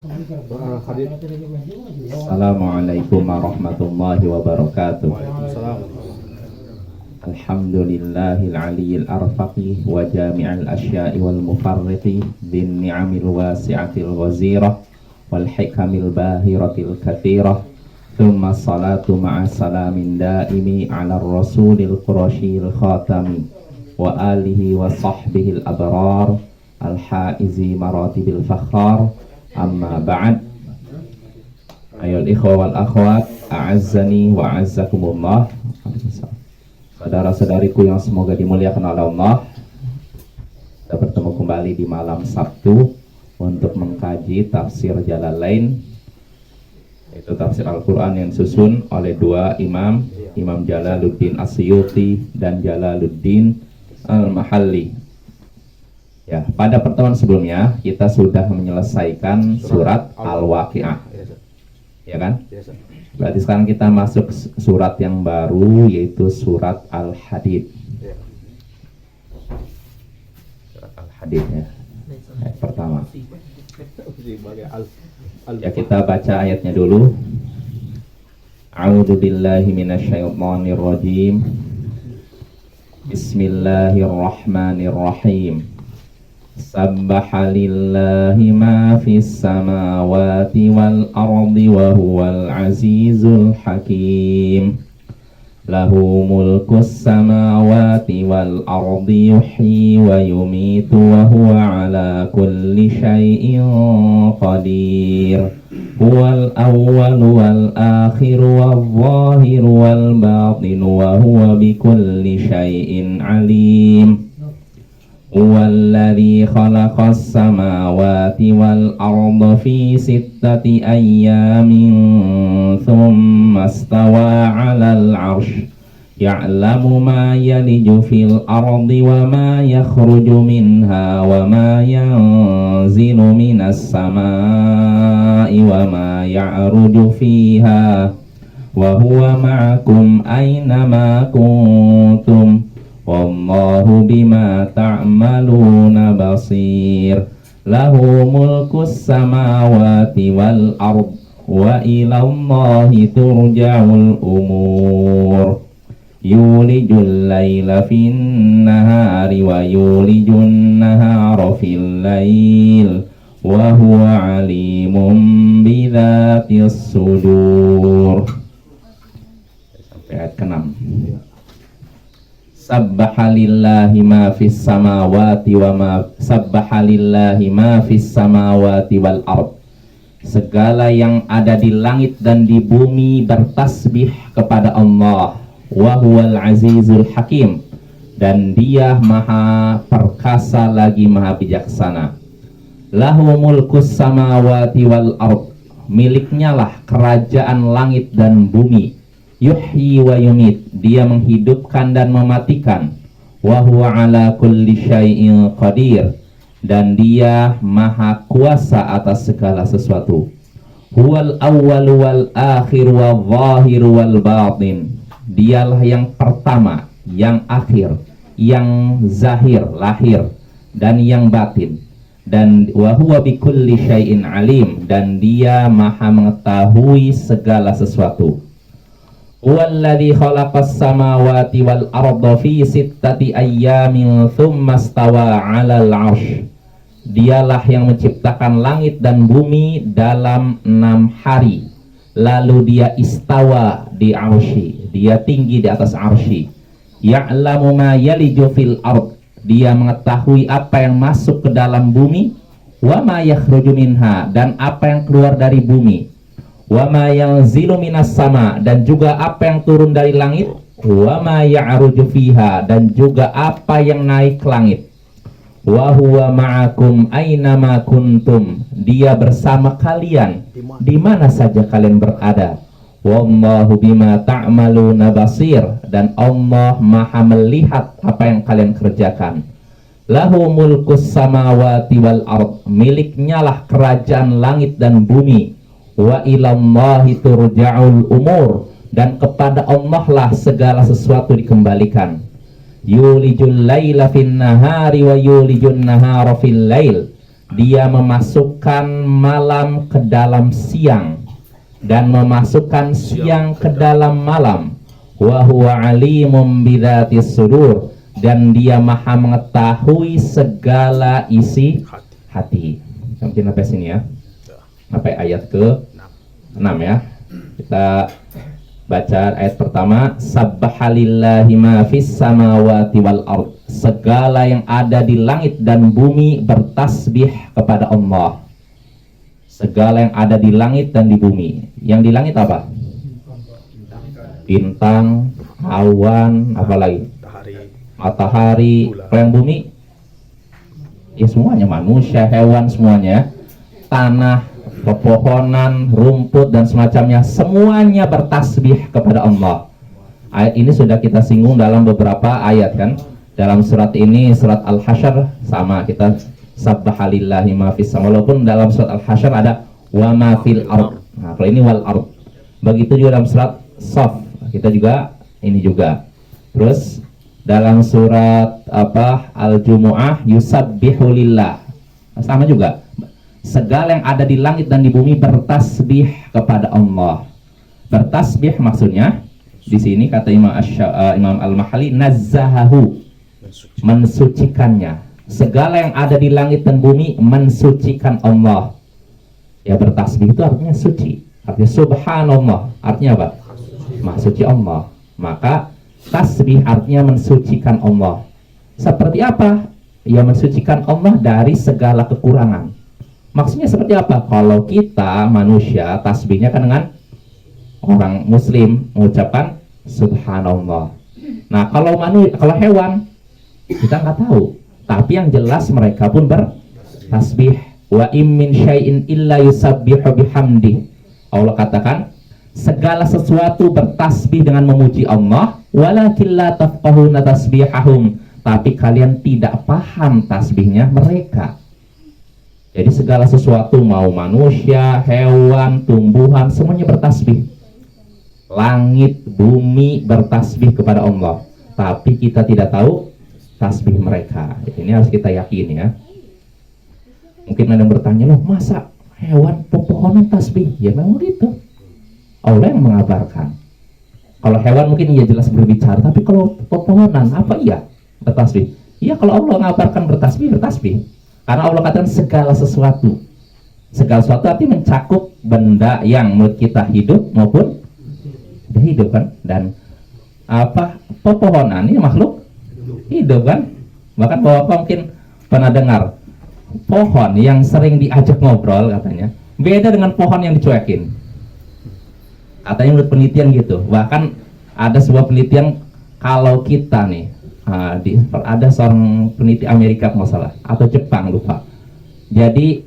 Assalamualaikum warahmatullahi wabarakatuh. Alhamdulillahil aliyyil arfaqi wa jami'il asya'i wal mufarriqi bin ni'amil wasi'atil ghazirah wal hikamil bahiratil kathirah. Thumma salatu ma'a salamin daimi ala rasulil qurashil khatami wa alihi wa sahbihil abrar al-haizi maratibil fakhar. Amma ba'd. Ayol ikhwa wal akhwat, a'azzani wa a'azzakumullah. Saudara-saudariku yang semoga dimuliakan oleh Allah, kita bertemu kembali di malam Sabtu untuk mengkaji tafsir Jalalain, yaitu tafsir Al-Quran yang disusun oleh dua imam, Imam Jalaluddin As-Suyuti dan Jalaluddin Al-Mahalli. Ya, pada pertemuan sebelumnya kita sudah menyelesaikan surat Al-Waqi'ah, ya kan? Berarti sekarang kita masuk surat yang baru, yaitu surat Al-Hadid. Surat Al-Hadid ya. Ayat pertama. Ya, kita baca ayatnya dulu. A'udzu billahi minasyaitonir rajim. Bismillahirrahmanirrahim. Sabbaha lillahi ma fis samawati wal ardi wa huwal azizul hakim. Lahu mulkus samawati wal ardi yuhyi wa yumitu wa huwa ala kulli syai'in qadir. Huwal awwal wal akhir wal zahir wal batin wa huwa bikulli syai'in alim. Huwallazi khalaqas samawati wal arda fi sittati ayyamin thumma istawa 'alal 'arsy ya'lamu ma yaliju fil ardi wa ma yakhruju minha wa ma yanzilu minas samaa'i wa ma ya'ruju fiha wa huwa ma'akum aina ma kuntum wallahu bima ta'maluna basir. Lahu mulkus samawati wal ard wa ilallahi turja'ul umur. Yulijul laila fin nahari wa yulijun nahara fil lail wa huwa alimun bidzatis sudur. Sampai ayat ke-6. Sabbaha lillahi ma fis samawati wa ma sabbaha lillahi ma fis samawati wal ard. Segala yang ada di langit dan di bumi bertasbih kepada Allah. Wa huwal azizul hakim, dan Dia maha perkasa lagi maha bijaksana. Lahu mulkus samawati wal ard. Miliknya lah kerajaan langit dan bumi. Yuhyi wa yumit, Dia menghidupkan dan mematikan. Wa huwa ala kulli syai'in qadir, dan Dia maha kuasa atas segala sesuatu. Huwal awwal wal akhir wal zahir wal batin. Dialah yang pertama, yang akhir, yang zahir, lahir, dan yang batin. Dan wa huwa bikulli syai'in alim, dan Dia maha mengetahui segala sesuatu. Huwallazi khalaqas samawati wal arda fi sittati ayyamin thumma istawa 'alal 'arsy. Dialah yang menciptakan langit dan bumi dalam 6 hari. Lalu Dia istawa di 'arsy. Dia tinggi di atas 'arsy. Ya'lamu ma yaliju fil ard. Dia mengetahui apa yang masuk ke dalam bumi, wa ma yakhruju minha, dan apa yang keluar dari bumi. Wa ma yanzilu minas sama, dan juga apa yang turun dari langit. Wa ma ya'ruju fiha, dan juga apa yang naik ke langit. Wa huwa ma'akum aina ma kuntum. Dia bersama kalian di mana saja kalian berada. Wallahu bima ta'maluna basir, dan Allah maha melihat apa yang kalian kerjakan. Lahu mulkus samawati wal ard. Miliknya lah kerajaan langit dan bumi. Wa ilallahi turja'ul umur, dan kepada Allah lah segala sesuatu dikembalikan. Yulijul laila fin nahari wa yulijun nahara fil lail. dia memasukkan malam ke dalam siang dan memasukkan siang ke dalam malam. Wa huwa alimum bidzatis sudur, dan dia maha mengetahui segala isi hati. Mungkin sampai sini ya. Sampai ayat ke-6 ya. Kita baca ayat pertama. Sabbahalillahi ma fis samawati wal ard. Segala yang ada di langit dan bumi bertasbih kepada Allah. Segala yang ada di langit dan di bumi. Yang di langit apa? Bintang, awan, apa lagi? Matahari. Kalau yang bumi? Ya semuanya, manusia, hewan, semuanya. Tanah, pepohonan, rumput dan semacamnya, semuanya bertasbih kepada Allah. Ayat ini sudah kita singgung dalam beberapa ayat kan. Dalam surat ini, surat Al-Hasyr sama, kita sabbahalillahi ma fis sama, walaupun dalam surat Al-Hasyr ada wa ma fil ard. Nah, kalau ini wal ard. Begitu juga dalam surat Shaf, kita juga ini juga. Terus dalam surat Al-Jumu'ah yusabbihu lillah. Sama juga. Segala yang ada di langit dan di bumi bertasbih kepada Allah. Bertasbih maksudnya di sini kata Imam Al-Mahali nazzahahu, mensucikannya. Segala yang ada di langit dan bumi mensucikan Allah. Ya, bertasbih itu artinya suci. Artinya subhanallah. Artinya apa? Maha suci Allah. Maka tasbih artinya mensucikan Allah. Seperti apa? Ya, mensucikan Allah dari segala kekurangan. Maksudnya seperti apa? Kalau kita manusia tasbihnya kan dengan orang muslim mengucapkan subhanallah. Nah, kalau hewan kita nggak tahu. Tapi yang jelas mereka pun bertasbih. Wa im min syai'in illa yusabbihu bihamdih. Allah katakan segala sesuatu bertasbih dengan memuji Allah, walakin la tafqahuna tasbihahum, tapi kalian tidak paham tasbihnya mereka. Jadi segala sesuatu, mau manusia, hewan, tumbuhan, semuanya bertasbih. Langit, bumi bertasbih kepada Allah, tapi kita tidak tahu tasbih mereka. Ini harus kita yakini ya. Mungkin ada yang bertanya, loh masa hewan, pepohonan tasbih? Ya memang gitu. Allah yang mengabarkan. Kalau hewan mungkin ya jelas berbicara, tapi kalau pepohonan apa iya bertasbih? Iya, kalau Allah mengabarkan bertasbih, bertasbih. Karena Allah katakan segala sesuatu. Segala sesuatu artinya mencakup benda yang menurut kita hidup maupun tidak hidup kan. Dan pepohonan ini makhluk hidup kan. Bahkan Bapak mungkin pernah dengar pohon yang sering diajak ngobrol katanya beda dengan pohon yang dicuekin. Katanya menurut penelitian gitu. Bahkan ada sebuah penelitian kalau kita nih ada seorang peneliti Amerika kalau salah atau Jepang lupa. Jadi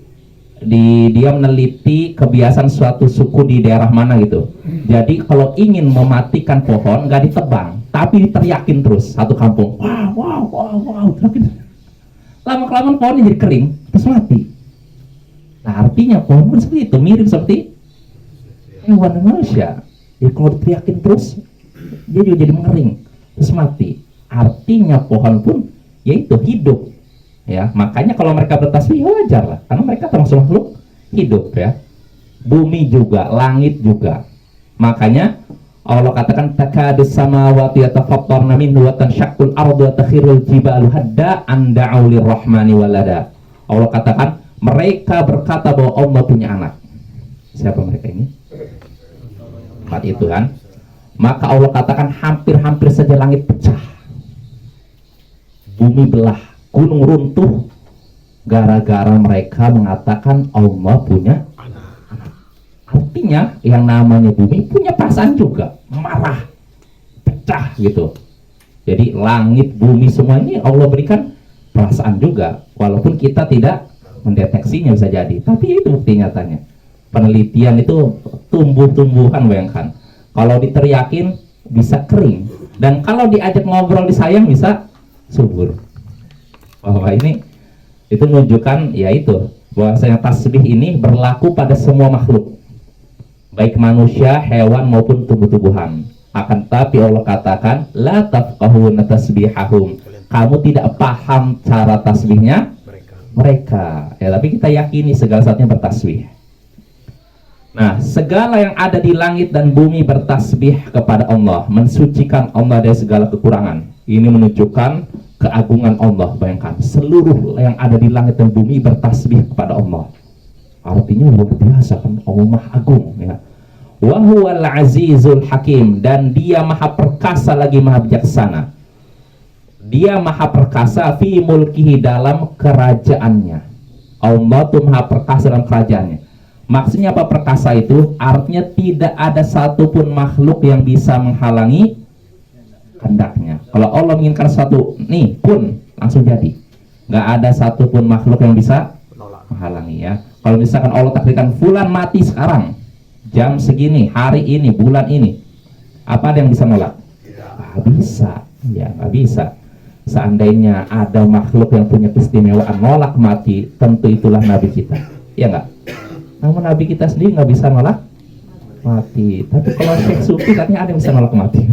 dia meneliti kebiasaan suatu suku di daerah mana gitu. Jadi kalau ingin mematikan pohon nggak ditebang, tapi diteriakin terus satu kampung. Wow. Lama-kelamaan pohonnya jadi kering, terus mati. Nah artinya pohon pun seperti itu, mirip seperti hewan dan manusia. Jadi kalau diteriakin terus, dia juga jadi mengering, terus mati. Artinya pohon pun yaitu hidup ya. Makanya kalau mereka bertasbih wajar lah, karena mereka termasuk makhluk hidup ya. Bumi juga, langit juga. Makanya Allah katakan takadus samawati yatafattarna minhu wa tanshaqqul ardu wa takhirul jibalu hadda an da'u lirrahmani walada. Allah katakan mereka berkata bahwa Allah punya anak. Siapa mereka ini? Empat itu kan. Maka Allah katakan hampir-hampir saja langit pecah, bumi belah, gunung runtuh, gara-gara mereka mengatakan Allah punya anak. Artinya yang namanya bumi punya perasaan juga, marah, pecah gitu. Jadi langit, bumi semua ini Allah berikan perasaan juga, walaupun kita tidak mendeteksinya bisa jadi. Tapi itu bukti nyatanya. Penelitian itu tumbuh-tumbuhan, bayangkan. Kalau diteriakin bisa kering, dan kalau diajak ngobrol disayang bisa subur. Bahwa ini itu menunjukkan yaitu bahwasanya tasbih ini berlaku pada semua makhluk, baik manusia, hewan maupun tumbuh-tumbuhan. Akan tapi Allah katakan la tafqahuna tasbihahum, kamu tidak paham cara tasbihnya mereka. Ya, tapi kita yakini segala sesuatunya bertasbih. Nah, segala yang ada di langit dan bumi bertasbih kepada Allah, mensucikan Allah dari segala kekurangan. Ini menunjukkan keagungan Allah. Bayangkan, seluruh yang ada di langit dan bumi bertasbih kepada Allah. Artinya luar biasa kan, Allah Maha Agung ya. Wa huwal azizul hakim, dan dia maha perkasa lagi maha bijaksana. Dia maha perkasa fi mulkihi, dalam kerajaannya. Allah tuh maha perkasa dalam kerajaannya. Maksudnya apa perkasa itu? Artinya tidak ada satupun makhluk yang bisa menghalangi kehendaknya. Kalau Allah menginginkan sesuatu, nih pun langsung jadi. Nggak ada satupun makhluk yang bisa menghalangi ya. Kalau misalkan Allah takdirkan fulan mati sekarang, jam segini, hari ini, bulan ini, apa ada yang bisa nolak? Nggak bisa, ya nggak bisa. Seandainya ada makhluk yang punya keistimewaan nolak mati, tentu itulah Nabi kita, ya nggak? Namun Nabi kita sendiri nggak bisa nolak mati. Tapi kalau Syekh Sufi katanya ada yang bisa nolak mati.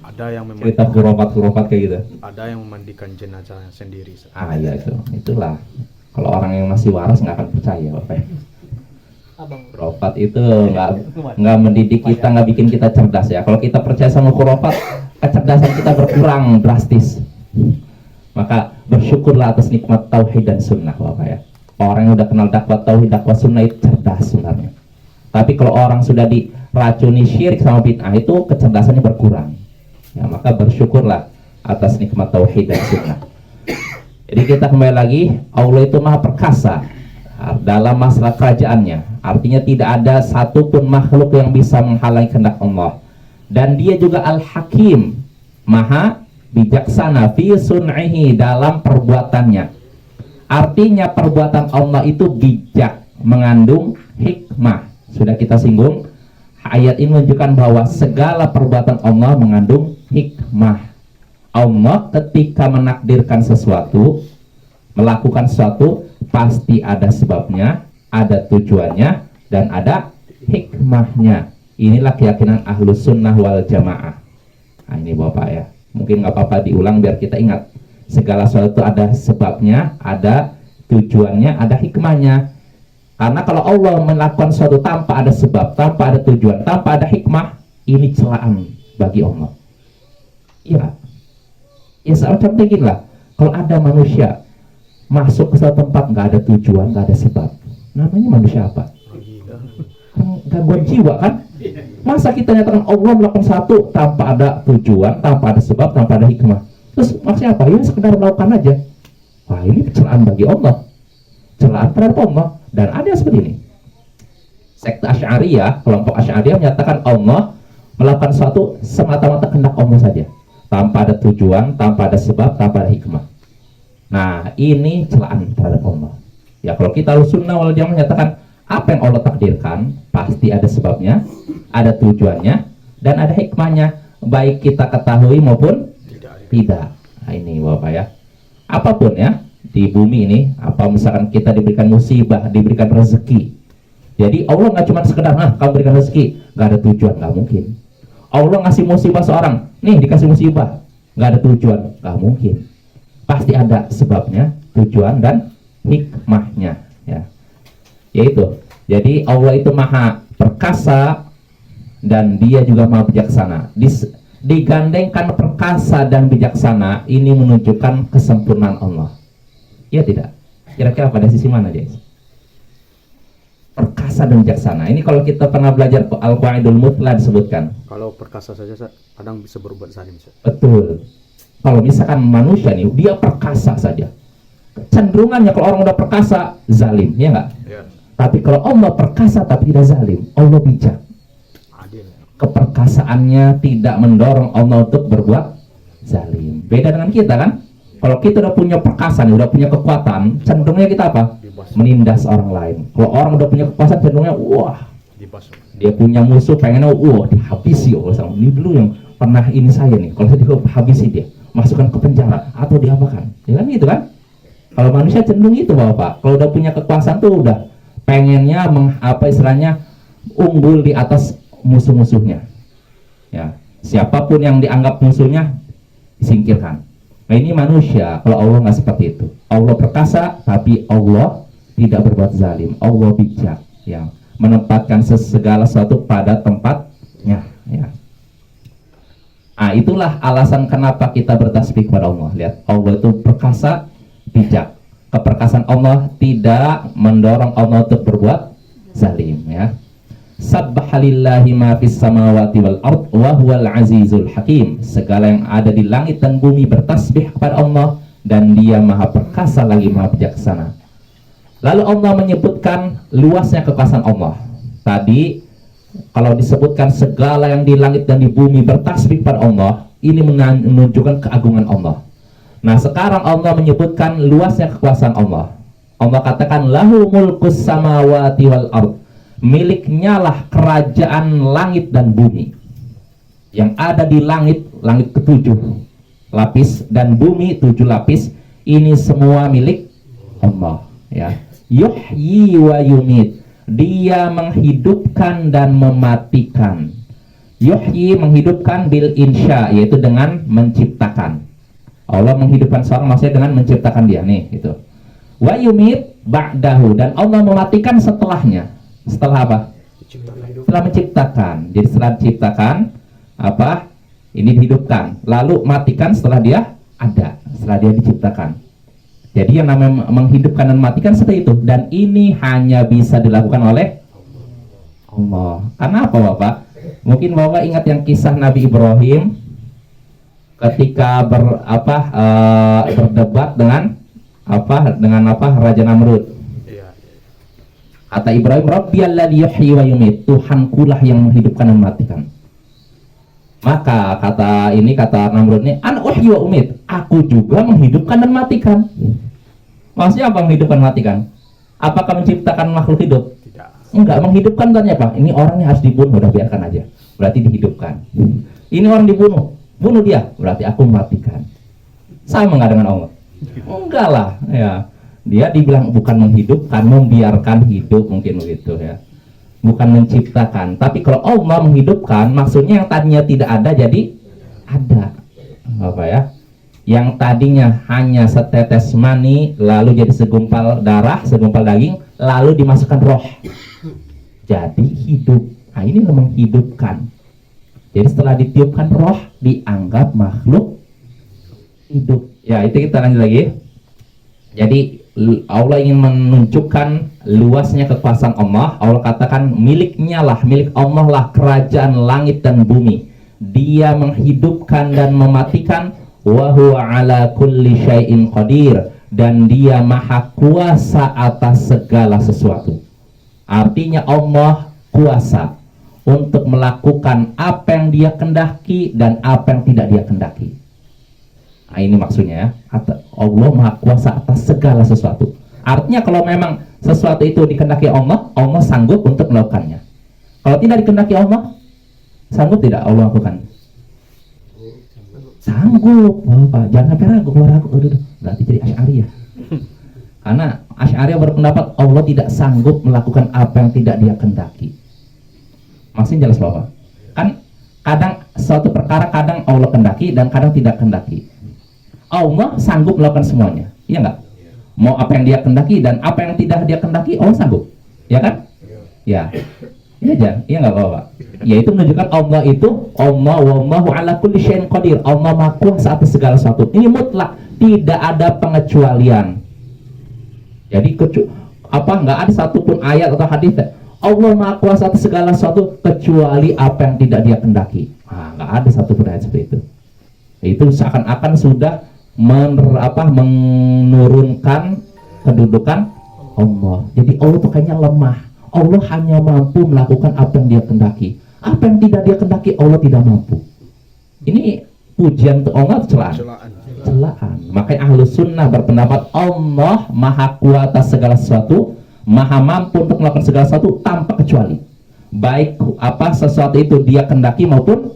Ada yang cerita khurafat kayak gitu. Ada yang memandikan jenazah sendiri. Iya itu, itulah. Kalau orang yang masih waras nggak akan percaya, Bapak. Khurafat itu nggak mendidik kita, nggak bikin kita cerdas ya. Kalau kita percaya sama khurafat, kecerdasan kita berkurang drastis. Maka bersyukurlah atas nikmat tauhid dan sunnah, Bapak ya. Orang yang udah kenal dakwah tauhid, dakwah sunnah itu cerdas sebenarnya. Tapi kalau orang sudah diracuni syirik sama bid'ah, itu kecerdasannya berkurang. Ya, maka bersyukurlah atas nikmat tauhid dan sunnah. Jadi kita kembali lagi, Allah itu maha perkasa dalam masalah kerajaannya. Artinya tidak ada satupun makhluk yang bisa menghalangi kehendak Allah. Dan dia juga al-hakim, maha bijaksana fi sun'ihi, dalam perbuatannya. Artinya perbuatan Allah itu bijak, mengandung hikmah. Sudah kita singgung, ayat ini menunjukkan bahwa segala perbuatan Allah mengandung hikmah. Allah ketika menakdirkan sesuatu, melakukan sesuatu, pasti ada sebabnya, ada tujuannya, dan ada hikmahnya. Inilah keyakinan ahlus sunnah wal jamaah. Nah ini Bapak ya, mungkin nggak apa-apa diulang biar kita ingat. Segala sesuatu ada sebabnya, ada tujuannya, ada hikmahnya. Karena kalau Allah melakukan sesuatu tanpa ada sebab, tanpa ada tujuan, tanpa ada hikmah, ini celaan bagi Allah. Iya. Ya contohnya gini lah, kalau ada manusia masuk ke suatu tempat nggak ada tujuan, nggak ada sebab, namanya manusia apa? Gangguan jiwa kan? Masa kita nyatakan Allah melakukan sesuatu tanpa ada tujuan, tanpa ada sebab, tanpa ada hikmah? Terus maksudnya apa? Ya sekedar melakukan aja. Wah ini celaan bagi Allah, celaan terhadap Allah. Dan ada yang seperti ini. Sekte Asy'ariyah, kelompok Asy'ariyah menyatakan Allah melakukan sesuatu semata-mata kehendak Allah saja, tanpa ada tujuan, tanpa ada sebab, tanpa ada hikmah. Nah ini celaan terhadap Allah. Ya kalau kita Ahlussunnah wal Jamaah menyatakan apa yang Allah takdirkan pasti ada sebabnya, ada tujuannya, dan ada hikmahnya, baik kita ketahui maupun tidak. Nah ini Bapak ya, apapun ya di bumi ini, apa misalkan kita diberikan musibah, diberikan rezeki, jadi Allah nggak cuma sekedar kamu berikan rezeki, nggak ada tujuan, nggak mungkin. Allah ngasih musibah seorang, nih dikasih musibah, nggak ada tujuan, nggak mungkin. Pasti ada sebabnya, tujuan, dan hikmahnya ya. Yaitu, jadi Allah itu maha perkasa dan dia juga maha bijaksana. Digandengkan perkasa dan bijaksana, ini menunjukkan kesempurnaan Allah. Ya tidak? Kira-kira pada sisi mana guys? Perkasa dan bijaksana. Ini kalau kita pernah belajar Al-Qaidul Mutlaq disebutkan. Kalau perkasa saja kadang bisa berbuat zalim. Betul. Kalau misalkan manusia nih, dia perkasa saja, cenderungannya kalau orang udah perkasa, zalim, ya nggak? Ya. Tapi kalau Allah perkasa tapi tidak zalim, Allah bijak. Keperkasaannya tidak mendorong Allah untuk berbuat zalim. Beda dengan kita kan? Kalau kita udah punya perkasa nih, udah punya kekuatan, cenderungnya kita apa? Menindas orang lain. Kalau orang udah punya kekuasaan, cenderungnya wah, dia punya musuh, pengennya wah dihabisi. Ini dulu yang pernah ini saya nih, kalau saya dihabisi dia, masukkan ke penjara atau diapakan, ya kan gitu kan? Kalau manusia cenderung itu Bapak. Kalau udah punya kekuasaan tuh udah pengennya istilahnya unggul di atas musuh-musuhnya. Ya, siapapun yang dianggap musuhnya disingkirkan. Nah ini manusia. Kalau Allah nggak seperti itu. Allah perkasa, tapi Allah tidak berbuat zalim. Allah bijak, ya, menempatkan segala sesuatu pada tempatnya, ya. Nah, itulah alasan kenapa kita bertasbih kepada Allah. Lihat, Allah itu perkasa, bijak. Keperkasaan Allah tidak mendorong Allah untuk berbuat zalim, ya. Sabbahalillahi ma fis samawati wal ard wa huwal azizul hakim. Segala yang ada di langit dan bumi bertasbih kepada Allah, dan Dia maha perkasa lagi maha bijaksana. Lalu Allah menyebutkan luasnya kekuasaan Allah. Tadi kalau disebutkan segala yang di langit dan di bumi bertasbih pada Allah, ini menunjukkan keagungan Allah. Nah, sekarang Allah menyebutkan luasnya kekuasaan Allah. Allah katakan lahu mulkus samawati wal ard. Miliknya lah kerajaan langit dan bumi. Yang ada di langit, langit ketujuh lapis, dan bumi 7 lapis, ini semua milik Allah, ya. Yuhyi wa yumit. Dia menghidupkan dan mematikan. Yuhyi, menghidupkan, bil insya, yaitu dengan menciptakan. Allah menghidupkan seorang maksudnya dengan menciptakan dia, nih, gitu. Wa yumit ba'dahu, dan Allah mematikan setelahnya. Setelah apa? Setelah menciptakan. Jadi setelah menciptakan, apa? Ini dihidupkan, lalu matikan setelah dia ada, setelah dia diciptakan. Jadi yang namanya menghidupkan dan matikan seperti itu, dan ini hanya bisa dilakukan oleh Allah. Karena apa, Bapak? Mungkin Bapak ingat yang kisah Nabi Ibrahim ketika berdebat dengan Raja Namrud. Kata Ibrahim, Rabbiyalladzi yuhyi wa yumit, Tuhankulah yang menghidupkan dan mematikan. Maka kata Namrud ini, an uhyi wa umit, aku juga menghidupkan dan matikan. Maksudnya apa menghidupkan dan matikan? Apakah menciptakan makhluk hidup? Tidak. Enggak, menghidupkan tanya apa? Ini orang yang harus dibunuh, udah biarkan aja. Berarti dihidupkan. Ini orang dibunuh, bunuh dia, berarti aku mematikan. Sama nggak dengan Allah? Enggak lah, ya. Dia dibilang bukan menghidupkan, membiarkan hidup, mungkin begitu, ya. Bukan menciptakan. Tapi kalau Allah menghidupkan, maksudnya yang tadinya tidak ada jadi ada. Apa ya? Yang tadinya hanya setetes mani, lalu jadi segumpal darah, segumpal daging, lalu dimasukkan roh, jadi hidup. Nah, ini menghidupkan. Jadi setelah ditiupkan roh, dianggap makhluk hidup. Ya, itu kita lanjut lagi. Jadi Allah ingin menunjukkan luasnya kekuasaan Allah. Allah katakan milik Allah lah kerajaan langit dan bumi. Dia menghidupkan dan mematikan. Wa huwa ala kulli syai'in qadir, dan Dia maha kuasa atas segala sesuatu. Artinya Allah kuasa untuk melakukan apa yang Dia kendaki dan apa yang tidak Dia kendaki. Nah, ini maksudnya, ya. Allah maha kuasa atas segala sesuatu. Artinya kalau memang sesuatu itu dikehendaki Allah, Allah sanggup untuk melakukannya. Kalau tidak dikehendaki Allah, sanggup tidak Allah lakukan? Sanggup, Bapak. Jangan sampai ragu. Kalau ragu, berarti jadi Asy'ariyah. Karena Asy'ariyah berpendapat Allah tidak sanggup melakukan apa yang tidak Dia kehendaki. Maksudnya jelas, Bapak? Kan kadang suatu perkara kadang Allah kehendaki dan kadang tidak kehendaki. Allah sanggup melakukan semuanya, iya nggak? Mau apa yang Dia kehendaki dan apa yang tidak Dia kehendaki, Allah sanggup, ya kan? Ya, iya aja, iya nggak, Bapak? Ya, itu menunjukkan Allah itu wallahu ala kulli syai'in qadir. Allah maha kuasa atas segala sesuatu. Ini mutlak, tidak ada pengecualian. Jadi nggak ada satupun ayat atau hadis Allah maha kuasa atas segala sesuatu kecuali apa yang tidak Dia kehendaki. Nggak ada satupun ayat seperti itu. Itu seakan-akan sudah menurunkan kedudukan Allah. Jadi Allah itu kayaknya lemah. Allah hanya mampu melakukan apa yang Dia kehendaki. Apa yang tidak Dia kehendaki, Allah tidak mampu. Ini pujian untuk Allah, celaan. Makanya Ahlus Sunnah berpendapat Allah maha kuasa atas segala sesuatu, maha mampu untuk melakukan segala sesuatu tanpa kecuali. Baik apa sesuatu itu Dia kehendaki maupun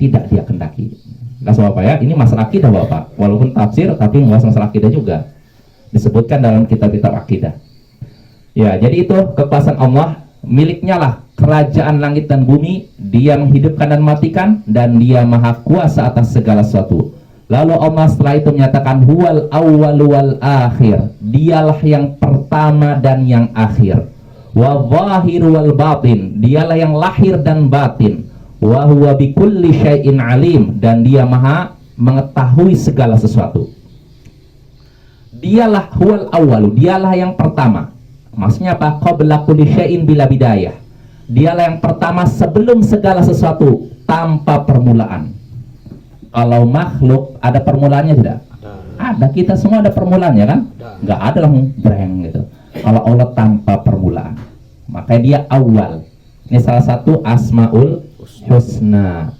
tidak Dia kehendaki. Nggak apa ya, ini masalah akidah, Bapak. Walaupun tafsir, tapi nggak masalah akidah juga. Disebutkan dalam kitab-kitab akidah. Ya, jadi itu kekuasaan Allah, miliknya lah kerajaan langit dan bumi. Dia menghidupkan dan matikan, dan Dia maha kuasa atas segala sesuatu. Lalu Allah setelah itu menyatakan huwal awwal wal akhir, dialah yang pertama dan yang akhir. Wa zahir wal batin, dialah yang lahir dan batin. Wa huwa bikulli syai'in alim, dan dia maha mengetahui segala sesuatu. Dialah huwal awwalu, dialah yang pertama. Maksudnya apa? Qabla kulli syai'in bila bidayah. Dialah yang pertama sebelum segala sesuatu, tanpa permulaan. Kalau makhluk ada permulaannya tidak? Ada, kita semua ada permulaannya kan? Nggak ada langsung breng gitu. Kalau Allah tanpa permulaan, makanya dia awal. Ini salah satu asmaul husna.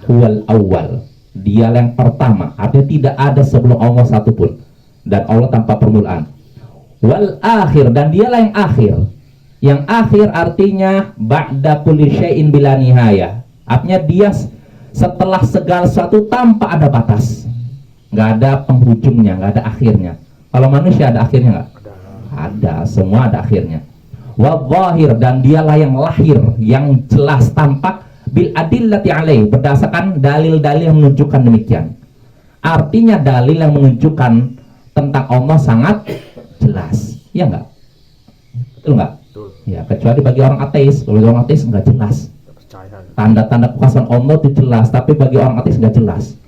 Huwal awal, dia yang pertama, artinya tidak ada sebelum Allah satupun, dan Allah tanpa permulaan. Wal akhir, dan dialah yang akhir. Yang akhir artinya ba'da kulli syai'in bila nihayah, artinya dia setelah segala sesuatu tanpa ada batas, nggak ada penghujungnya, nggak ada akhirnya. Kalau manusia ada akhirnya nggak? Ada, semua ada akhirnya. Wa zahir, dan dialah yang lahir, yang jelas tampak, bil adillati alaih, berdasarkan dalil-dalil yang menunjukkan demikian. Artinya dalil yang menunjukkan tentang Allah sangat jelas, ya nggak? Betul nggak? Ya, kecuali bagi orang ateis. Kalau orang ateis nggak jelas. Tanda-tanda kekuasaan Allah itu jelas, tapi bagi orang ateis nggak jelas.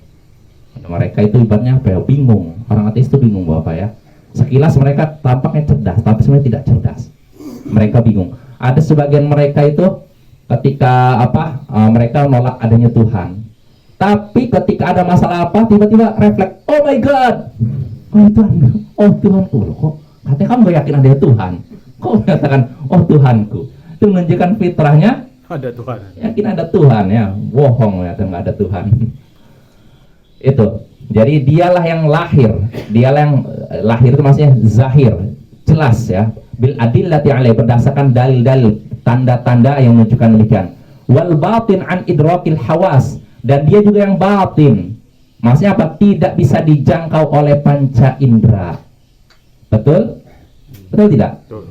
Mereka itu ibaratnya apa ya? Bingung. Orang ateis itu bingung Bapak ya. Sekilas mereka tampaknya cerdas, tapi sebenarnya tidak cerdas. Mereka bingung. Ada sebagian mereka itu ketika mereka menolak adanya Tuhan. Tapi ketika ada masalah apa, tiba-tiba refleks, oh my God, oh Tuhan, oh Tuhanku, loh, kok katanya kamu gak yakin adanya Tuhan? Kok mengatakan, oh Tuhanku? Itu menunjukkan fitrahnya ada Tuhan. Yakin ada Tuhan ya, bohong ya, nggak ada Tuhan. Itu. Jadi dialah yang lahir, dialah yang lahir itu maksudnya zahir, jelas ya. Bil adillati alaih, berdasarkan dalil-dalil, tanda-tanda yang menunjukkan demikian. Wal batin an idrakil hawas, dan dia juga yang batin. Maksudnya apa? Tidak bisa dijangkau oleh panca indera. Betul? Betul tidak? Betul.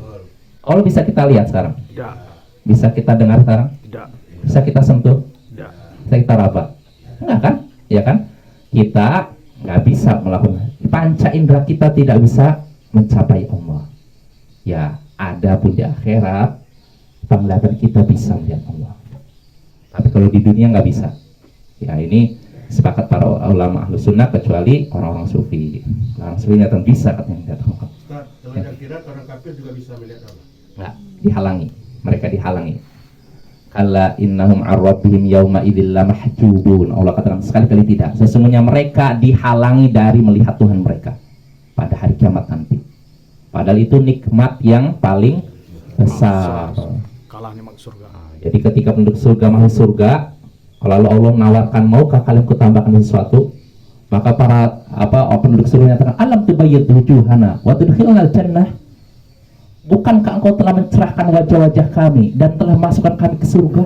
Allah bisa kita lihat sekarang? Tidak. Bisa kita dengar sekarang? Tidak. Bisa kita sentuh? Tidak. Bisa kita raba? Enggak kan? Ya kan? Kita nggak bisa melakukan, panca indera kita tidak bisa mencapai Allah. Ya, ada pun di akhirat penglihatan kita bisa melihat Allah. Tapi kalau di dunia nggak bisa. Ya, ini sepakat para ulama ahlu sunnah, kecuali orang-orang sufi. Orang sufi nyata bisa katanya melihat Allah. Ustaz, kalau di akhirat orang kafir juga bisa melihat Allah. Nggak, dihalangi. Mereka dihalangi. Kalla innahum ar-rabbihim yawma idzil lamahjubun. Allah katakan sekali-kali tidak. Sesungguhnya mereka dihalangi dari melihat Tuhan mereka pada hari kiamat nanti. Padahal itu nikmat yang paling besar. Kalah nikmat surga. Jadi ketika penduduk surga masuk surga, lalu Allah menawarkan, maukah kalian kutambahkan sesuatu? Maka para penduduk surga menyatakan, alam tubayyid wujuhana wa tudkhilnal jannah. Bukankah engkau telah mencerahkan wajah-wajah kami dan telah masukkan kami ke surga?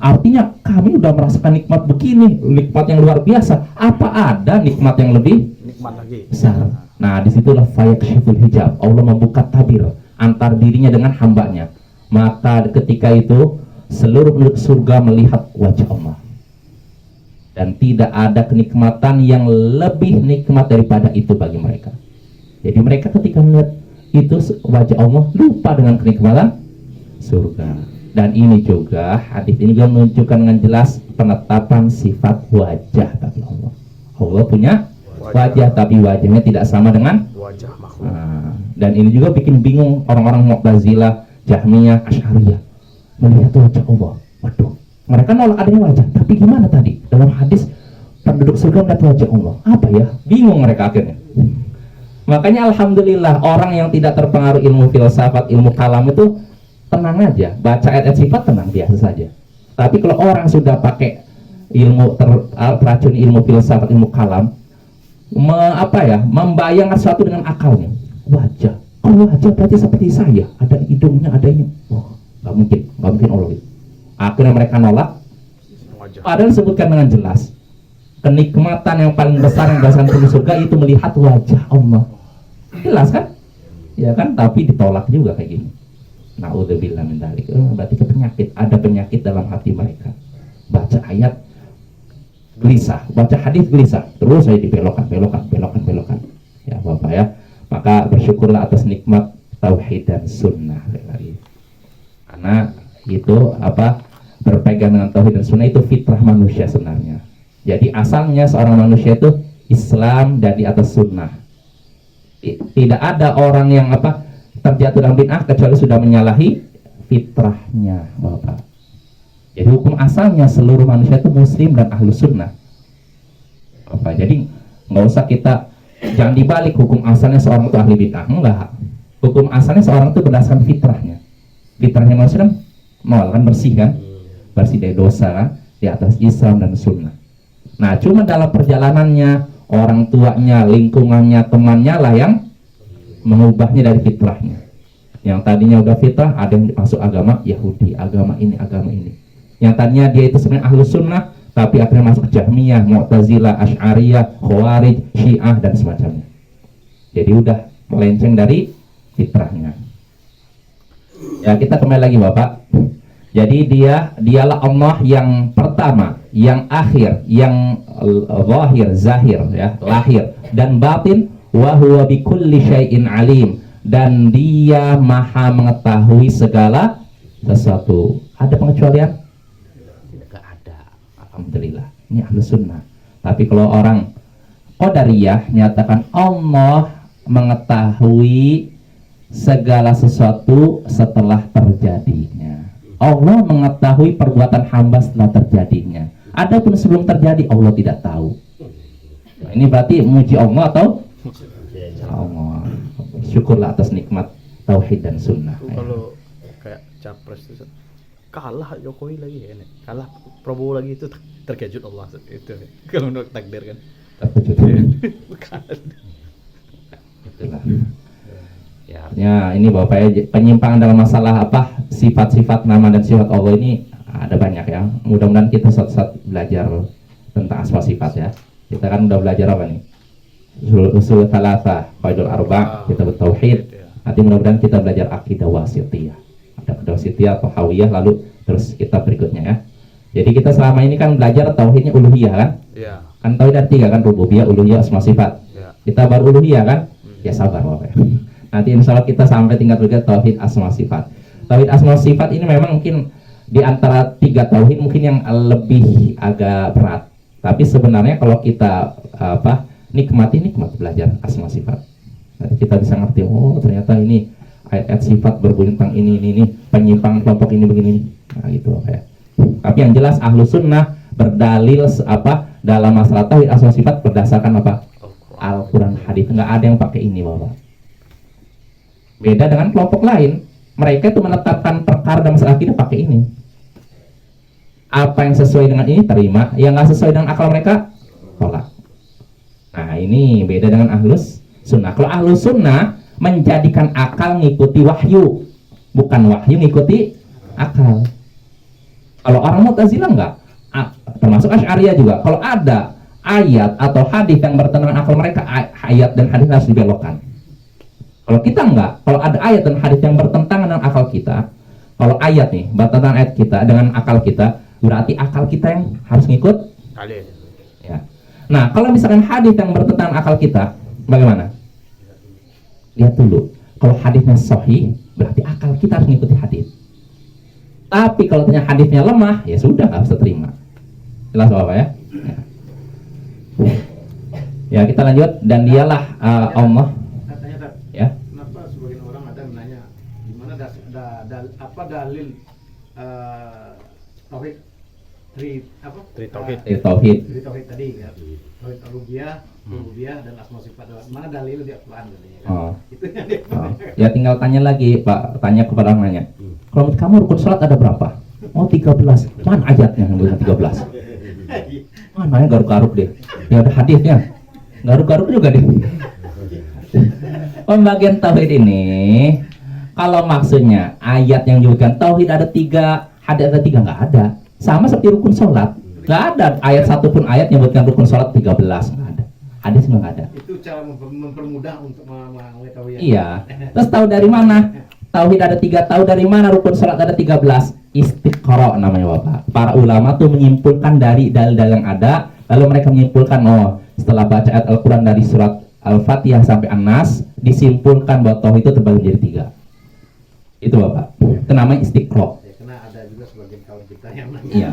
Artinya kami sudah merasakan nikmat begini, nikmat yang luar biasa. Apa ada nikmat yang lebih Nikmat lagi. besar? Nah, disitulah fayakshiful hijab. Allah membuka tabir antar dirinya dengan hambanya. Maka ketika itu seluruh penduduk surga melihat wajah Allah. Dan tidak ada kenikmatan yang lebih nikmat daripada itu bagi mereka. Jadi mereka ketika melihat itu wajah Allah, lupa dengan kenikmatan surga. Dan ini juga, hadis ini juga menunjukkan dengan jelas penetapan sifat wajah bagi Allah. Allah punya wajah, tapi wajahnya tidak sama dengan Wajah makhluk. dan ini juga bikin bingung orang-orang Mu'tazilah, Jahmiyah, Asy'ariyah melihat wajah Allah. Waduh, mereka nolak adanya wajah, tapi gimana tadi? Dalam hadis penduduk surga melihat wajah Allah. Apa ya? Bingung mereka akhirnya. Makanya alhamdulillah orang yang tidak terpengaruh ilmu filsafat, ilmu kalam itu tenang aja, baca ayat-ayat sifat tenang biasa saja. Tapi kalau orang sudah pakai ilmu teracun ilmu filsafat, ilmu kalam, membayangkan sesuatu dengan akalnya. Wajah, oh wajah berarti seperti saya, ada hidungnya, ada ini. Oh, nggak mungkin Allah itu. Akhirnya mereka nolak. Wajah. Padahal disebutkan dengan jelas, kenikmatan yang paling besar yang dirasakan penduduk surga itu melihat wajah Allah. Jelas kan? Ya kan? Tapi ditolak juga kayak gini. Na'udzubillah min dzalik. Berarti ada penyakit dalam hati mereka. Baca ayat gelisah, baca hadis gelisah, terus saya dibelokkan, belokan. Ya Bapak ya, maka bersyukurlah atas nikmat tauhid dan sunnah. Karena itu berpegang dengan tauhid dan sunnah itu fitrah manusia sebenarnya. Jadi asalnya seorang manusia itu Islam dan di atas sunnah. Tidak ada orang yang terjatuh dalam bid'ah kecuali sudah menyalahi fitrahnya, Bapak. Jadi hukum asalnya seluruh manusia itu muslim dan ahlu sunnah, Bapak. Jadi nggak usah kita, jangan dibalik hukum asalnya seorang itu ahli bid'ah, enggak. Hukum asalnya seorang itu berdasarkan fitrahnya. Fitrahnya manusia kan nol, kan bersih kan, bersih dari dosa kan, di atas Islam dan sunnah. Nah, cuma dalam perjalanannya orang tuanya, lingkungannya, temannya lah yang mengubahnya dari fitrahnya. Yang tadinya udah fitrah, ada yang masuk agama Yahudi, agama ini. Yang tadinya dia itu sebenarnya ahlu sunnah, tapi akhirnya masuk Jahmiyah, Mu'tazilah, Asy'ariyah, Khawarij, Syiah dan semacamnya. Jadi udah melenceng dari fitrahnya. Ya, kita kembali lagi Bapak. Jadi dialah Allah yang pertama, yang akhir, yang zahir ya, lahir dan batin, wa huwa bikulli syai'in alim, dan dia maha mengetahui segala sesuatu. Ada pengecualian? Tidak ada. Alhamdulillah. Ini ahlu sunnah. Tapi kalau orang Qadariyah nyatakan Allah mengetahui segala sesuatu setelah terjadinya. Allah mengetahui perbuatan hamba setelah terjadinya. Adapun sebelum terjadi Allah tidak tahu. Nah, ini berarti muji Allah atau Allah. Syukurlah atas nikmat tauhid dan sunnah. Kalau kayak capres itu kalah Jokowi lagi ya, kalah Prabowo lagi, itu terkejut Allah itu. Kalau menurut takdir kan. Terkejut. Bukan. Itulah. Ya, ini Bapak ya, penyimpangan dalam masalah sifat-sifat nama dan sifat Allah ini ada banyak ya. Mudah-mudahan kita saat belajar tentang asma sifat ya. Kita kan udah belajar apa nih? Usul thalatha, qaidul arba', kita bertauhid. Nanti mudah-mudahan kita belajar akidah wasithiyah. Ada akidah wasithiyah atau hawiyah, lalu terus kita berikutnya ya. Jadi kita selama ini kan belajar tauhidnya uluhiyah kan? Iya. Kan tauhid ada 3 kan, rububiyah, uluhiyah, asma sifat. Iya. Kita baru uluhiyah kan? Ya sabar Bapak ya. Nanti insya Allah kita sampai tingkat berikutnya tauhid asma sifat. Tauhid asma sifat ini memang mungkin di antara 3 tauhid mungkin yang lebih agak berat. Tapi sebenarnya kalau kita nikmat belajar asma sifat. Nanti kita bisa ngerti, oh ternyata ini ayat-ayat sifat berbunyi tentang ini, penyimpang kelompok ini begini. Nah gitu Bapak ya. Tapi yang jelas ahlu sunnah berdalil dalam masalah tauhid asma sifat berdasarkan Al-Quran, hadis. Nggak ada yang pakai ini Bapak. Beda dengan kelompok lain, mereka itu menetapkan perkara dan masalah akidah pakai ini. Apa yang sesuai dengan ini terima, yang nggak sesuai dengan akal mereka tolak. Nah ini beda dengan ahlus sunnah. Kalau ahlus sunnah menjadikan akal ngikuti wahyu, bukan wahyu ngikuti akal. Kalau orang Mu'tazilah enggak, termasuk Asy'ariyah juga. Kalau ada ayat atau hadis yang bertentangan akal mereka, ayat dan hadis harus dibelokkan. Kalau kita enggak, kalau ada ayat dan hadis yang bertentangan dengan akal kita, kalau ayat nih bertentangan ayat kita dengan akal kita, berarti akal kita yang harus ngikut. Kali. Ya. Nah, kalau misalkan hadis yang bertentangan akal kita, bagaimana? Lihat dulu. Kalau hadisnya sahih, berarti akal kita harus ngikuti hadis. Tapi kalau ternyata hadisnya lemah, ya sudah nggak bisa terima. Jelas Bapak ya? Ya kita lanjut. Dan dialah Allah. Ya. Kenapa sebagian orang ada menanya di mana dalil tauhid Tauhid. tauhid tadi ya, tauhid rububiyah dan asma sifat, mana dalil di Al-Quran katanya kan? Itu yang dia Ya tinggal tanya lagi Pak, tanya kepada orang nanya. Kalau menurut kamu rukun salat ada berapa? Oh 13. Mana ayatnya yang bilang 13? Mana yang garuk-garuk deh. Ya ada hadisnya. Garuk-garuk juga deh. Pembagian tauhid ini, kalau maksudnya ayat yang menyebutkan tauhid ada 3, hadis ada 3, nggak ada. Sama seperti rukun sholat, nggak ada ayat satupun ayat menyebutkan rukun sholat 13, nggak ada. Hadis nggak ada. Itu cara mempermudah untuk mengetahui. Iya. Terus tahu dari mana? Tauhid ada 3, tahu dari mana rukun sholat ada 13? Istiqra namanya Bapak. Para ulama tuh menyimpulkan dari dalil-dalil yang ada, Lalu mereka menyimpulkan, oh setelah baca ayat Al-Quran dari surat Al-Fatihah sampai An-Nas, disimpulkan bahwa tauhid itu terbagi menjadi 3. Itu Bapak. Itu namanya istiqro. Ya, karena ada juga sebagian kawan kita yang nanya. Iya.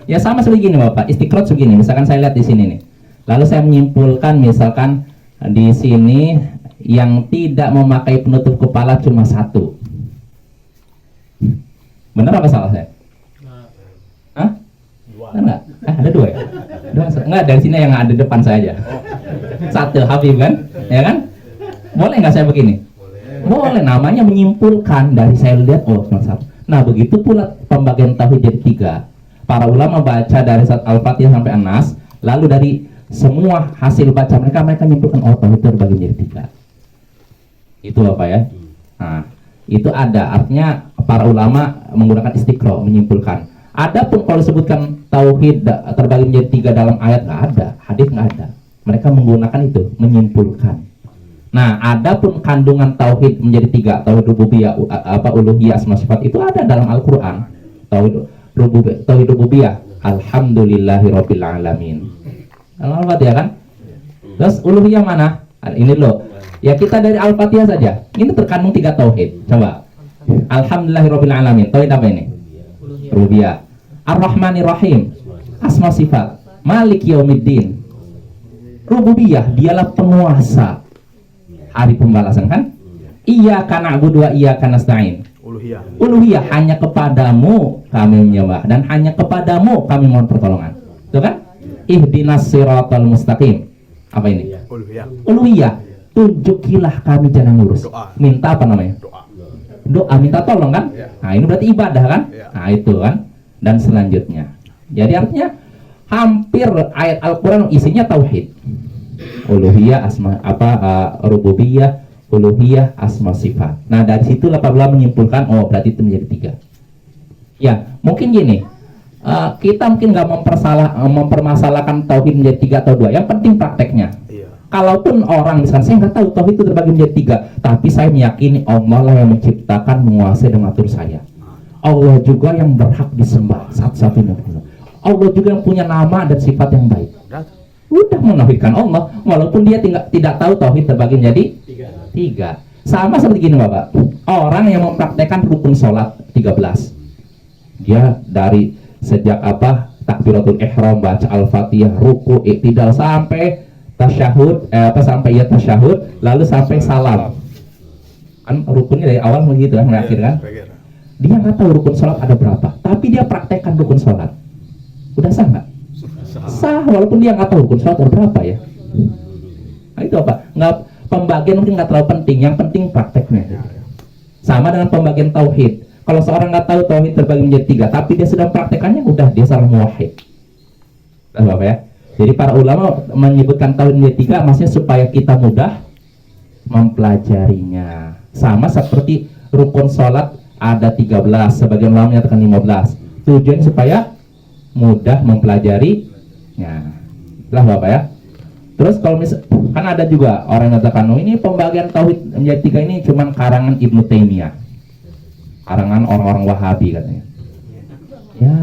Ya sama seperti gini Bapak. Istiqro segini. Misalkan saya lihat di sini nih. Lalu saya menyimpulkan misalkan di sini yang tidak memakai penutup kepala cuma 1. Benar apa salah saya? Hah? Benar nggak? Ada 2 ya? Enggak, dari sini yang ada depan saya aja. 1 Habib kan? Ya kan? Boleh nggak saya begini? Boleh, namanya menyimpulkan. Dari saya lihat, oh cuma 1. Nah begitu pula pembagian tauhid jadi 3. Para ulama baca dari surat Al-Fatihah sampai An-Nas, lalu dari semua hasil baca mereka menyimpulkan, oh tauhid itu terbagi menjadi 3. Itu apa ya? Nah, itu ada, artinya para ulama menggunakan istiqro, menyimpulkan. Adapun kalau disebutkan tauhid terbagi menjadi 3 dalam ayat, nggak ada, hadis nggak ada. Mereka menggunakan itu, menyimpulkan. Nah, adapun kandungan tauhid menjadi 3, tauhid rububiyah, uluhiyah, asma sifat, itu ada dalam Al-Quran. Tauhid rububiyah, alhamdulillahirabbil alamin. Al-Fatihah kan? Terus uluhiyah mana? Ini loh. Ya kita dari Al-Fatihah saja. Ini terkandung 3 tauhid. Coba. Alhamdulillahirabbil alamin. Tauhid apa ini? Rububiyah. Ar-Rahmanir Rahim. Asma sifat. Malik yaumiddin. Rububiyah, dialah penguasa hari pembalasan kan? Iyyaka na'budu wa iyyaka nasta'in. Uluhiyah, hanya kepadamu kami menyembah dan hanya kepadamu kami mohon pertolongan. Itu kan? Ihdinas siratal mustaqim. Apa ini? Uluhiyah. Tunjukilah kami jalan lurus. Minta apa namanya? Doa, minta tolong kan? Nah, ini berarti ibadah kan? Nah, itu kan. Dan selanjutnya. Jadi artinya hampir ayat Al-Quran isinya tauhid. Uluhiyah, rububiyah, uluhiyah, asma sifat. Nah, dari situ Allah menyimpulkan, oh berarti itu menjadi 3. Ya, mungkin gini. Kita mungkin nggak mempermasalahkan tauhid menjadi 3 atau 2. Yang penting prakteknya. Kalaupun orang misalkan saya nggak tahu tauhid itu terbagi menjadi 3, tapi saya meyakini Allah lah yang menciptakan, menguasai dan mengatur saya. Allah juga yang berhak disembah satu-satunya. Allah juga yang punya nama dan sifat yang baik. Udah menauhidkan Allah, walaupun dia tidak tahu tauhid terbagi menjadi 3. Sama seperti gini Bapak. Orang yang mempraktekkan rukun sholat 13, dia dari sejak takbiratul ihram, baca Al-Fatihah, ruku, iktidal sampai tasyahud, tasyahud, lalu sampai salam. Kan rukunnya dari awal begitu kan, akhir kan? Dia nggak tahu rukun sholat ada berapa, tapi dia praktekkan rukun sholat. Udah sah nggak? Sah, walaupun dia nggak tahu rukun sholat ada berapa ya. Nah, itu apa? Nggak, pembagian mungkin nggak terlalu penting, yang penting prakteknya. Sama dengan pembagian tauhid. Kalau seorang nggak tahu tauhid terbagi menjadi 3, tapi dia sedang praktekannya, udah dia salah muwahhid. Bapak ya. Jadi para ulama menyebutkan tauhid menjadi 3, maksudnya supaya kita mudah mempelajarinya. Sama seperti rukun sholat ada 13, sebagian ulama menyatakan 15. Tujuan supaya mudah mempelajarinya. Lah Bapak ya. Terus kalau kan ada juga orang yang mengatakan, oh ini pembagian tauhid menjadi 3 ini cuman karangan Ibnu Taimiyah. Karangan orang-orang Wahabi katanya. Ya,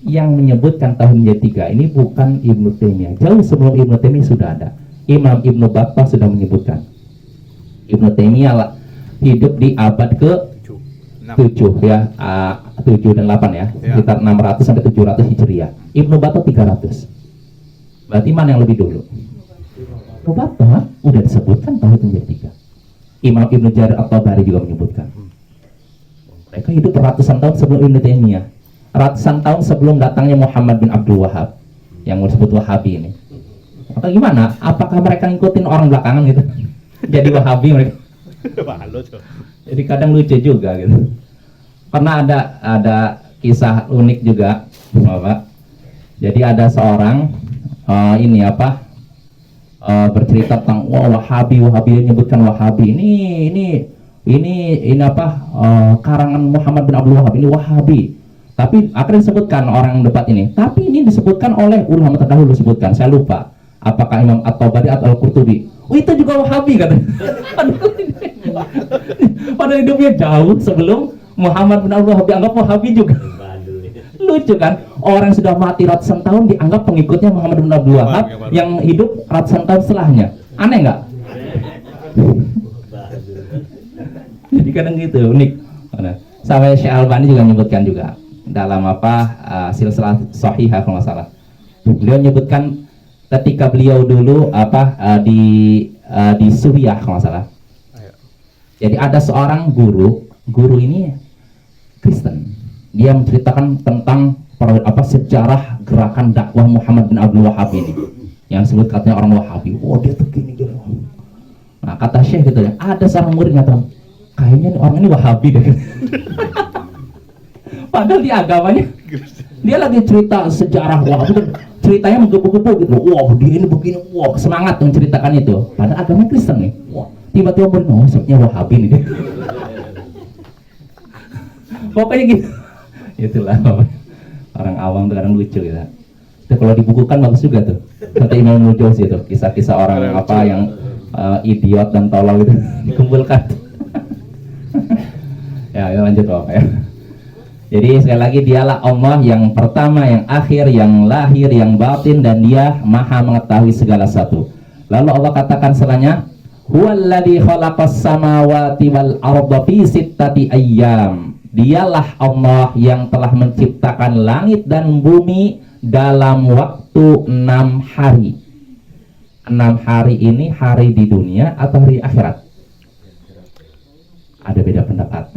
yang menyebutkan tauhid menjadi 3 ini bukan Ibnu Taimiyah. Jauh sebelum Ibnu Taimiyah sudah ada. Imam Ibnu Battah sudah menyebutkan. Ibnu Taimiyah hidup di abad ke-7 ya, 7 dan 8 ya, sekitar 600 sampai 700 Hijriah. Ibnu Battah 300. Berarti mana yang lebih dulu? Ibnu Battah udah disebutkan tauhid menjadi 3. Imam Ibnu Jarir At-Tabari juga menyebutkan. Mereka hidup ratusan tahun sebelum Ibnu Taimiyah. Ratusan tahun sebelum datangnya Muhammad bin Abdul Wahab yang disebut Wahabi ini. Maka gimana? Apakah mereka ngikutin orang belakangan gitu? Jadi Wahabi mereka. Jadi kadang lucu juga gitu. Karena ada kisah unik juga, Bapak. Jadi ada seorang bercerita tentang Wahabi menyebutkan Wahabi ini karangan Muhammad bin Abdul Wahab, ini Wahabi. Tapi akhirnya disebutkan orang debat ini. Tapi ini disebutkan oleh ulama terdahulu disebutkan. Saya lupa. Apakah Imam At-Tabari atau Al-Qurtubi? Oh itu juga Wahabi katanya. Padahal hidupnya jauh sebelum Muhammad bin Abdul Wahab dianggap Wahabi juga. Lucu kan? Orang yang sudah mati ratusan tahun dianggap pengikutnya Muhammad bin Abdul Wahab yang hidup ratusan tahun setelahnya. Aneh nggak? Jadi kadang gitu, unik. Nah, sampai Syekh Albani juga menyebutkan juga dalam silsilah Shahihah kalau nggak salah. Beliau menyebutkan ketika beliau dulu di Suriah kalau nggak salah. Jadi ada seorang guru ini Kristen. Dia menceritakan tentang sejarah gerakan dakwah Muhammad bin Abdul Wahab ini. Yang disebut katanya orang Wahabi. Oh, dia tuh gini. Nah, kata Syekh gitu ya, ada seorang murid ngatakan, kayaknya orang ini Wahabi deh. Padahal di agamanya dia lagi cerita sejarah Wahabi, ceritanya menggebu-gebu gitu. Wah, dia ini begini, wah, semangat menceritakan itu. Padahal agamanya Kristen nih. Wah, tiba-tiba murid, oh, sebenarnya Wahabi nih. Pokoknya gitu. Itulah orang awam tuh kadang lucu gitu. Itu kalau dibukukan bagus juga tuh. Kata Imam Nujawzi itu kisah-kisah orang yang idiot dan tolol itu dikumpulkan. Ya, lanjut ya. Jadi sekali lagi dialah Allah yang pertama, yang akhir, yang lahir, yang batin, dan dia maha mengetahui segala sesuatu. Lalu Allah katakan setelahnya, huwallazi khalaqas samawati wal arda fi sittati ayyam. Dialah Allah yang telah menciptakan langit dan bumi dalam waktu 6 hari. 6 hari ini hari di dunia atau hari akhirat? Ada beda pendapat.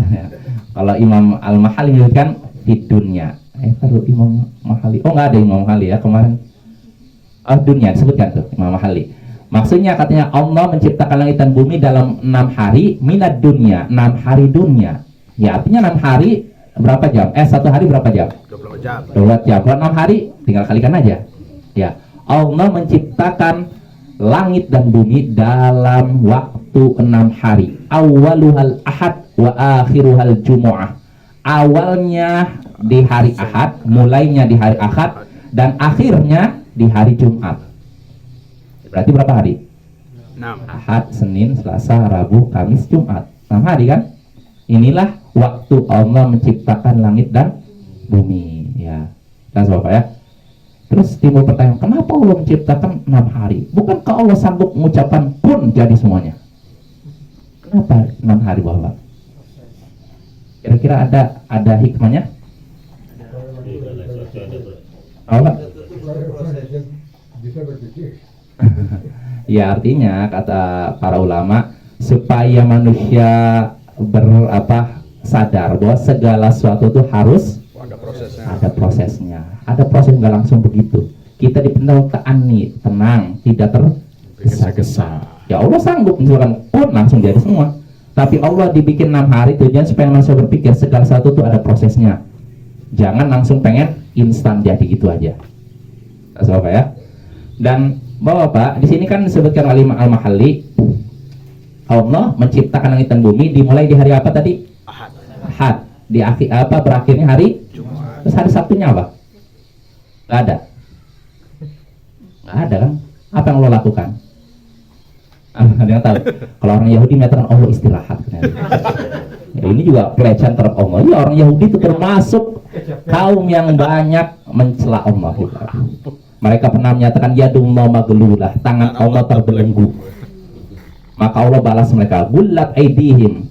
Kalau Imam Al-Mahali menyebutkan di dunia. Kalau Imam Mahali, oh nggak ada Imam Mahali ya kemarin. Dunia disebutkan tuh Imam Mahali. Maksudnya katanya Allah menciptakan langit dan bumi dalam 6 hari minad dunia, 6 hari dunia. Ya artinya 6 hari berapa jam? 1 hari berapa jam? 24 jam. 24 jam. Kalau 6 hari tinggal kalikan aja. Ya, Allah menciptakan langit dan bumi dalam waktu 6 hari. Awaluhal ahad wa akhiruhal jumu'ah. Awalnya di hari Ahad, mulainya di hari Ahad, dan akhirnya di hari Jumat. Berarti berapa hari? 6. Ahad, Senin, Selasa, Rabu, Kamis, Jumat. 6 hari kan? Inilah waktu Allah menciptakan langit dan bumi. Ya, dan Bapak ya. Terus timbul pertanyaan, kenapa Allah menciptakan 6 hari? Bukankah Allah sanggup mengucapkan pun jadi semuanya? Kenapa 6 hari Bapak? Kira-kira ada hikmahnya? Apa? Ya artinya kata para ulama supaya manusia sadar bahwa segala sesuatu itu harus ada prosesnya. Ada proses, nggak langsung begitu. Kita dipinta ta'ani, tenang, tidak tergesa-gesa. Ya Allah sanggup misalkan pun langsung jadi semua. Tapi Allah dibikin 6 hari tujuan supaya manusia berpikir segala sesuatu itu ada prosesnya. Jangan langsung pengen instan jadi gitu aja. Bapak ya. Dan Bapak, di sini kan disebutkan oleh Al-Mahalli, Allah menciptakan langit dan bumi dimulai di hari apa tadi? Ahad. Di akhir berakhirnya hari Jumat. Terus hari Sabtunya apa? Gak ada. Gak ada kan? Apa yang Allah lakukan? Ada yang tahu? Kalau orang Yahudi mengatakan Allah istirahat. Ya, ini juga pelecehan terhadap Allah. Ya, orang Yahudi itu termasuk kaum yang banyak mencela Allah. Mereka pernah menyatakan yadullah maglulah, tangan Allah terbelenggu. Maka Allah balas mereka, gullat aidihim,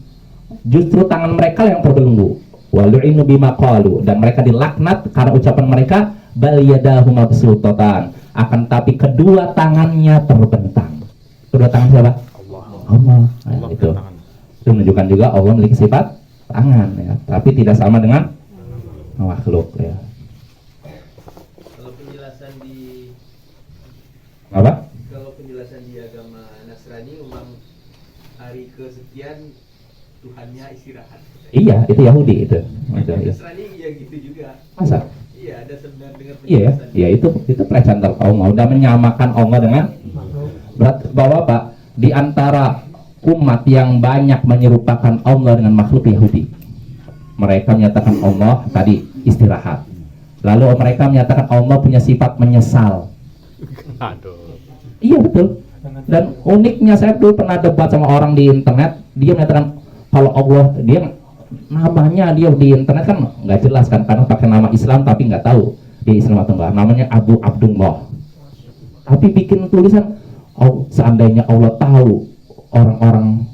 justru tangan mereka yang terbelenggu. Walu'inu bima qalu, dan mereka dilaknat karena ucapan mereka bal yadahu mabsutatan, akan tapi kedua tangannya terbentang. Kedua tangan siapa? Allah. Nah, itu menunjukkan juga Allah memiliki sifat tangan ya, tapi tidak sama dengan makhluk ya. Kalau penjelasan di Apa? Kalau penjelasan di agama Nasrani memang hari kesekian Tuhannya istirahat. Iya, itu Yahudi itu. Nasrani ya gitu juga. Masa? Iya, ada sebenarnya dengan Iya, penjelasan. ya itu pelecehan terhadap Allah. Udah menyamakan Allah dengan bahwa Pak di antara umat yang banyak menyerupakan Allah dengan makhluk Yahudi. Mereka menyatakan Allah tadi istirahat. Lalu mereka menyatakan Allah punya sifat menyesal. Aduh. Iya betul. Dan uniknya saya dulu pernah debat sama orang di internet, dia menyatakan kalau Allah, dia namanya dia di internet kan nggak jelas kan, karena pakai nama Islam tapi nggak tahu dia Islam atau enggak. Namanya Abu Abdullah. Tapi bikin tulisan, oh, seandainya Allah tahu orang-orang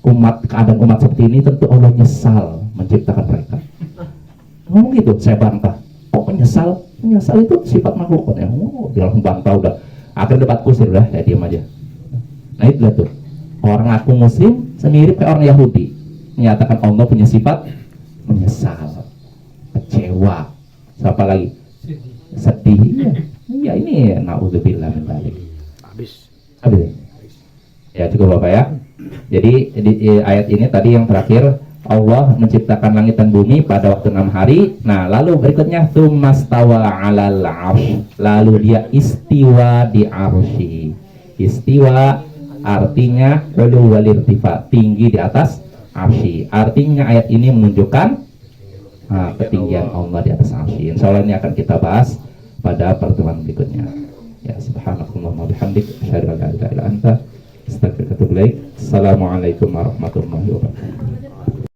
keadaan umat seperti ini, tentu Allah nyesal menciptakan mereka. Ngomong gitu, saya bantah. Oh, menyesal itu sifat makhluk ya. Oh, dia langsung bantah udah. Akhirnya debat kusir udah, ya diam aja. Nah itu tuh, orang aku muslim semirip kayak orang Yahudi, menyatakan Allah punya sifat menyesal, kecewa, siapa lagi? Sedih. Iya ini naudzubillah min dzalik. Habis. Ya cukup Bapak ya. Jadi di ayat ini tadi yang terakhir, Allah menciptakan langit dan bumi pada waktu 6 hari. Nah, lalu berikutnya tsummastawa 'alal 'arsy. Lalu dia istiwa di arsy. Istiwa artinya ulu wal irtifa, tinggi di atas arsy. Artinya ayat ini menunjukkan ketinggian Allah di atas arsy. Insyaallah ini akan kita bahas pada pertemuan berikutnya. Ya, subhanakallahumma bihamdik, asyhadu an la ilaha illa anta, astaghfiruka wa atubu ilaik. Assalamualaikum warahmatullahi wabarakatuh.